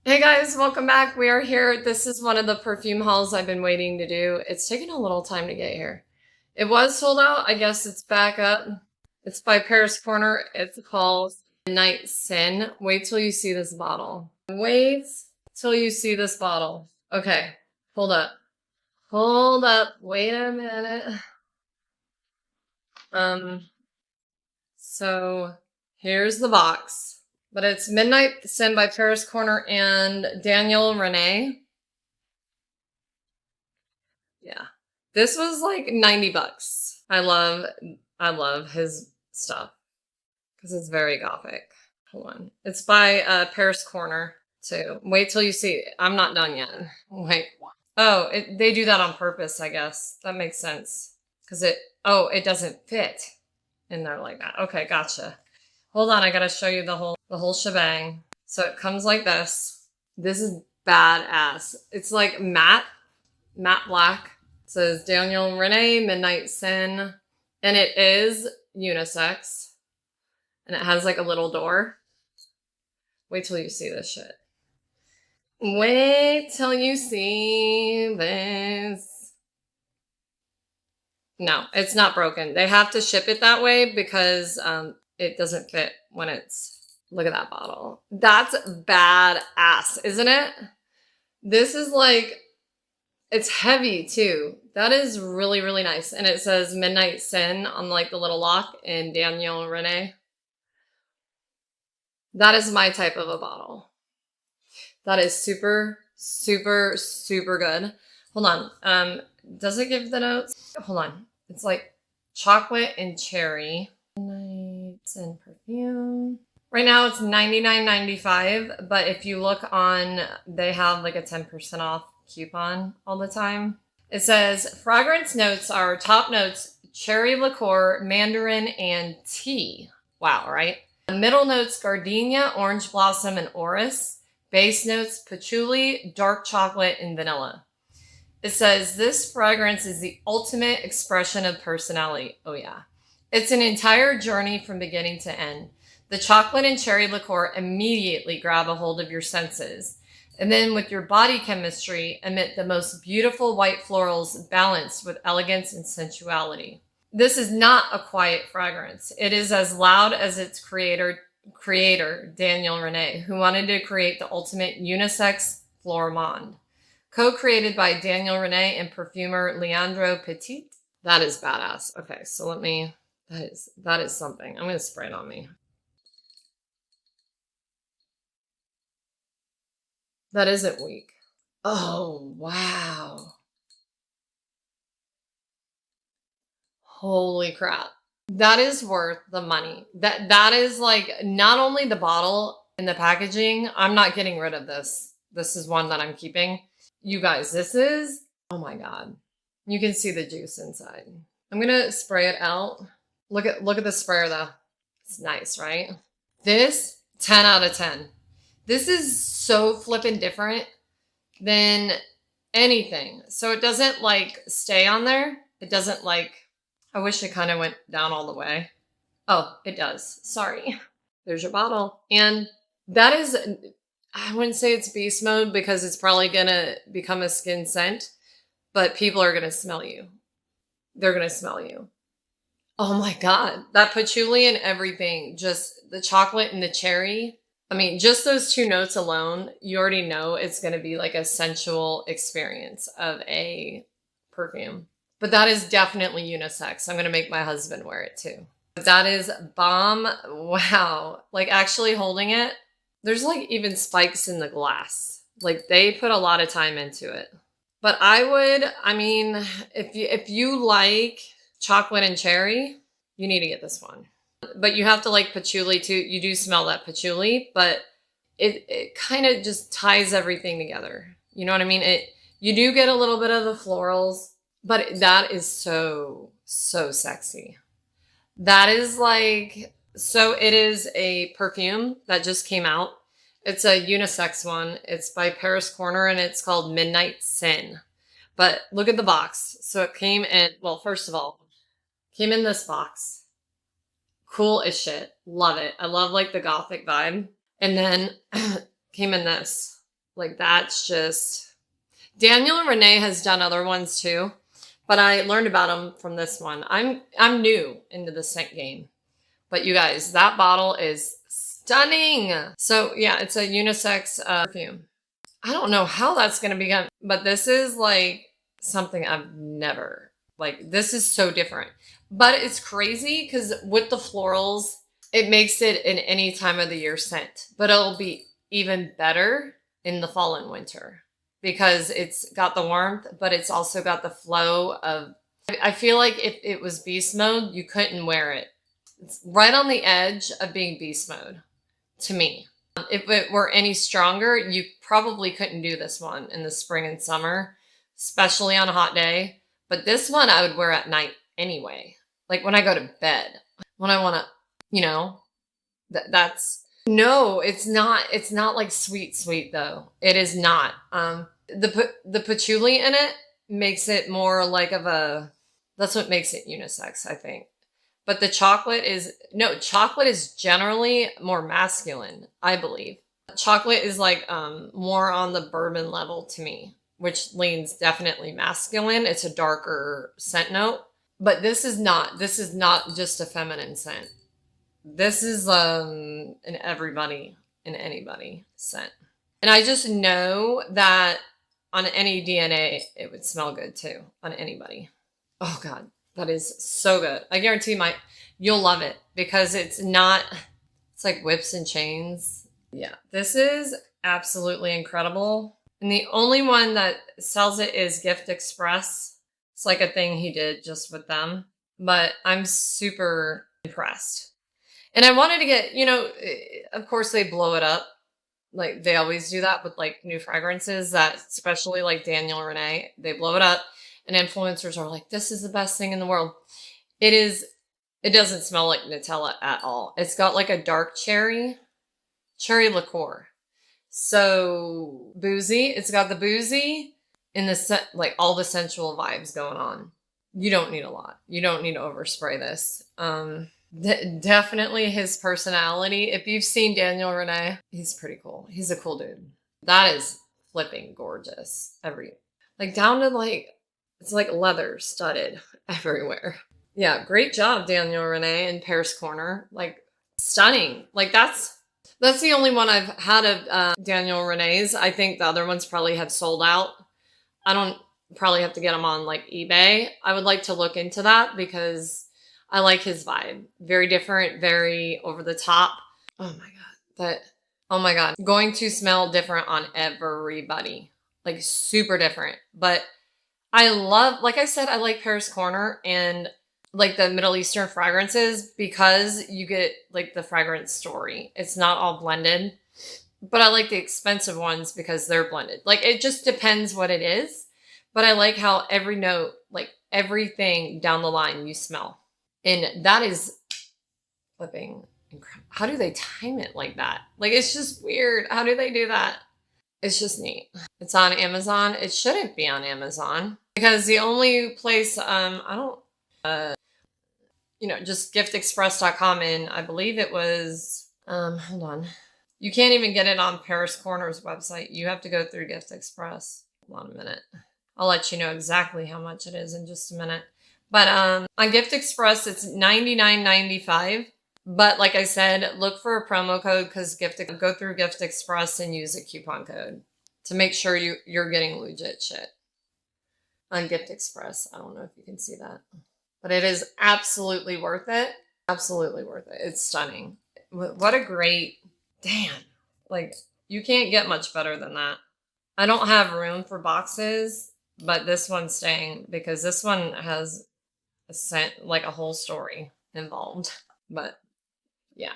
Hey guys, welcome back. We are here. This is one of the perfume hauls I've been waiting to do. It's taken a little time to get here. It was sold out. I guess it's back up. It's by Paris Corner. It's called Midnight Sin. Wait till you see this bottle. Wait till you see this bottle. Okay, hold up. Hold up. Wait a minute. Um, so here's the box. But it's Midnight Sin by Paris Corner and Daniel Rene. Yeah. This was like 90 bucks. I love his stuff because it's very gothic. Hold on. It's by Paris Corner too. Wait till you see. I'm not done yet. Wait. Oh, they do that on purpose, I guess. That makes sense. Because it doesn't fit in there like that. Okay, gotcha. Hold on, I gotta show you the whole shebang. So it comes like this. This is badass. It's like matte black. It says Daniel Rene, Midnight Sin. And it is unisex. And it has like a little door. Wait till you see this shit. Wait till you see this. No, it's not broken. They have to ship it that way because it doesn't fit when it's... Look at that bottle. That's badass, isn't it? This is like... It's heavy too. That is really, really nice. And it says Midnight Sin on like the little lock in Daniel Rene. That is my type of a bottle. That is super, super, super good. Hold on. Does it give the notes? Hold on. It's like chocolate and cherry. Midnight Sin perfume. Right now it's $99.95, but if you look on, they have like a 10% off coupon all the time. It says fragrance notes are top notes, cherry liqueur, mandarin, and tea. Wow, right? Middle notes, gardenia, orange blossom, and orris. Base notes, patchouli, dark chocolate, and vanilla. It says this fragrance is the ultimate expression of personality. Oh yeah. It's an entire journey from beginning to end. The chocolate and cherry liqueur immediately grab a hold of your senses. And then with your body chemistry, emit the most beautiful white florals balanced with elegance and sensuality. This is not a quiet fragrance. It is as loud as its creator, Daniel Rene, who wanted to create the ultimate unisex flormond. Co-created by Daniel Rene and perfumer Leandro Petit. That is badass. Okay, so that is something. I'm going to spray it on me. That isn't weak. Oh, wow. Holy crap. That is worth the money. That is like not only the bottle and the packaging. I'm not getting rid of this. This is one that I'm keeping. You guys, this is, oh my God. You can see the juice inside. I'm going to spray it out. Look at the sprayer though. It's nice, right? This 10 out of 10. This is so flippin' different than anything. So it doesn't like stay on there. It doesn't like, I wish it kind of went down all the way. Oh, it does. Sorry. There's your bottle. And that is, I wouldn't say it's beast mode because it's probably going to become a skin scent, but people are going to smell you. They're going to smell you. Oh my God. That patchouli and everything, just the chocolate and the cherry. I mean, just those two notes alone, you already know it's going to be like a sensual experience of a perfume. But that is definitely unisex. I'm going to make my husband wear it too. That is bomb. Wow. Like actually holding it, there's like even spikes in the glass. Like they put a lot of time into it. But I mean, if you like chocolate and cherry, you need to get this one. But you have to like patchouli too. You do smell that patchouli, but it kind of just ties everything together. You know what I mean? You do get a little bit of the florals, but that is so sexy. That is like, so it is a perfume that just came out. It's a unisex one. It's by Paris Corner and it's called Midnight Sin. But look at the box. So it came in, well, first of all, came in this box. Cool as shit. Love it. I love like the gothic vibe. And then came in this. Like that's just, Daniel and Rene has done other ones too, but I learned about them from this one. I'm new into the scent game, but you guys, that bottle is stunning. So yeah, it's a unisex perfume. I don't know how that's going to be, but this is like something I've never, like, this is so different. But it's crazy because with the florals, it makes it in any time of the year scent, but it'll be even better in the fall and winter because it's got the warmth, but it's also got the flow of, I feel like if it was beast mode, you couldn't wear it. It's right on the edge of being beast mode to me. If it were any stronger, you probably couldn't do this one in the spring and summer, especially on a hot day. But this one I would wear at night anyway. Like when I go to bed, when I want to, you know, that's, no, it's not. It's not like sweet, sweet though. It is not. The patchouli in it makes it more like of a, that's what makes it unisex, I think. But the chocolate is, no, chocolate is generally more masculine, I believe. Chocolate is like more on the bourbon level to me, which leans definitely masculine. It's a darker scent note. But this is not just a feminine scent. This is an everybody and anybody scent. And I just know that on any DNA, it would smell good too on anybody. Oh God. That is so good. I guarantee you'll love it because it's like whips and chains. Yeah, this is absolutely incredible. And the only one that sells it is Gift Express. It's like a thing he did just with them. But I'm super impressed. And I wanted to get, of course they blow it up. Like they always do that with like new fragrances that, especially like Daniel and Rene, they blow it up. And influencers are like, this is the best thing in the world. It doesn't smell like Nutella at all. It's got like a dark cherry liqueur. So boozy. It's got the boozy and like all the sensual vibes going on. You don't need a lot. You don't need to overspray this. Definitely his personality. If you've seen Daniel Rene, he's pretty cool. He's a cool dude. That is flipping gorgeous. Like down to like, it's like leather studded everywhere. Yeah, great job, Daniel Rene in Paris Corner. Like, stunning. Like, that's the only one I've had of Daniel Rene's. I think the other ones probably have sold out. I don't probably have to get them on, like, eBay. I would like to look into that because I like his vibe. Very different, very over the top. Oh, my God. Going to smell different on everybody. Like, super different. But I love, like I said, I like Paris Corner and like the Middle Eastern fragrances because you get like the fragrance story. It's not all blended, but I like the expensive ones because they're blended. Like it just depends what it is, but I like how every note, like everything down the line you smell. And that is flipping incredible. How do they time it like that? Like it's just weird. How do they do that? It's just neat. It's on Amazon. It shouldn't be on Amazon because the only place, just giftexpress.com and I believe it was, hold on. You can't even get it on Paris Corner's website. You have to go through Gift Express. Hold on a minute. I'll let you know exactly how much it is in just a minute. But on Gift Express, it's $99.95. But like I said, look for a promo code because go through Gift Express and use a coupon code to make sure you're getting legit shit on Gift Express. I don't know if you can see that, but it is absolutely worth it. Absolutely worth it. It's stunning. What a great, damn. Like you can't get much better than that. I don't have room for boxes, but this one's staying because this one has a scent, like a whole story involved. But yeah,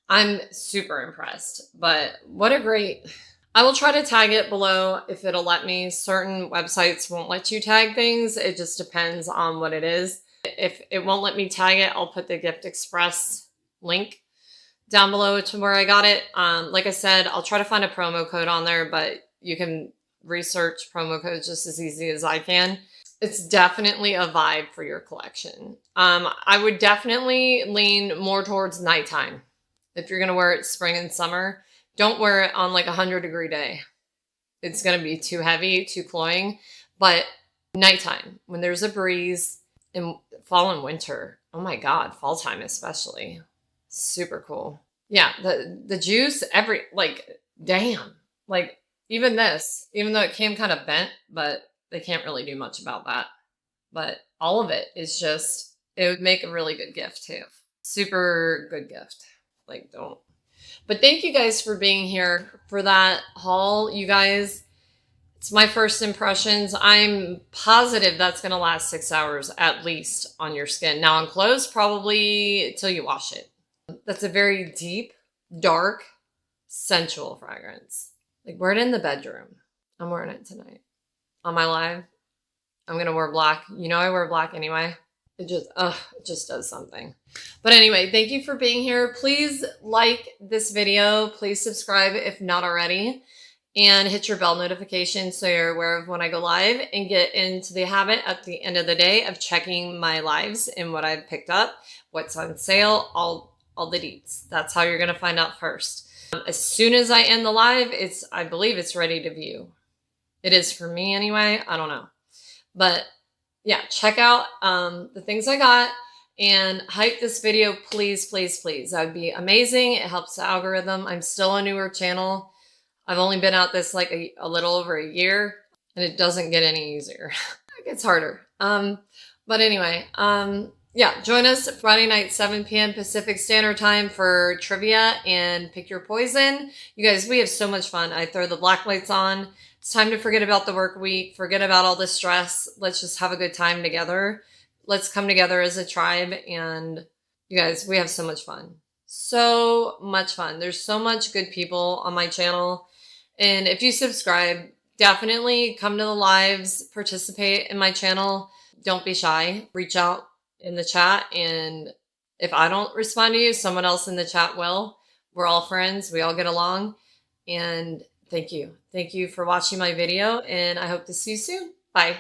I'm super impressed, but what a great, I will try to tag it below if it'll let me. Certain websites won't let you tag things. It just depends on what it is. If it won't let me tag it, I'll put the Gift Express link down below to where I got it. Like I said, I'll try to find a promo code on there, but you can research promo codes just as easy as I can. It's definitely a vibe for your collection. I would definitely lean more towards nighttime. If you're going to wear it spring and summer, don't wear it on like a 100-degree day. it's going to be too heavy, too cloying. But nighttime, when there's a breeze in fall and winter, oh my God, fall time especially, super cool. Yeah, the juice, damn. Like, even this, even though it came kind of bent, but they can't really do much about that. But all of it is just, it would make a really good gift too. Super good gift. Like, don't. But thank you guys for being here for that haul, you guys. It's my first impressions. I'm positive that's going to last 6 hours at least on your skin. Now on clothes, probably till you wash it. That's a very deep, dark, sensual fragrance. Like, wear it in the bedroom. I'm wearing it tonight. On my live, I'm going to wear black. You know I wear black anyway. It just does something. But anyway, thank you for being here. Please like this video. Please subscribe if not already. And hit your bell notification so you're aware of when I go live, and get into the habit at the end of the day of checking my lives and what I've picked up, what's on sale, all the deets. That's how you're going to find out first. As soon as I end the live, I believe it's ready to view. It is for me anyway. I don't know. But yeah, check out the things I got and hype this video, please, please, please. That would be amazing. It helps the algorithm. I'm still a newer channel. I've only been at this like a little over a year, and it doesn't get any easier. It gets harder. But anyway, yeah, join us Friday night, 7 p.m. Pacific Standard Time for trivia and pick your poison. You guys, we have so much fun. I throw the black lights on. It's time to forget about the work week, forget about all the stress. Let's just have a good time together. Let's come together as a tribe, and you guys, we have so much fun. So much fun. There's so much good people on my channel. And if you subscribe, definitely come to the lives, participate in my channel. Don't be shy. Reach out in the chat, and if I don't respond to you, someone else in the chat will. We're all friends. We all get along. And thank you. Thank you for watching my video, and I hope to see you soon. Bye.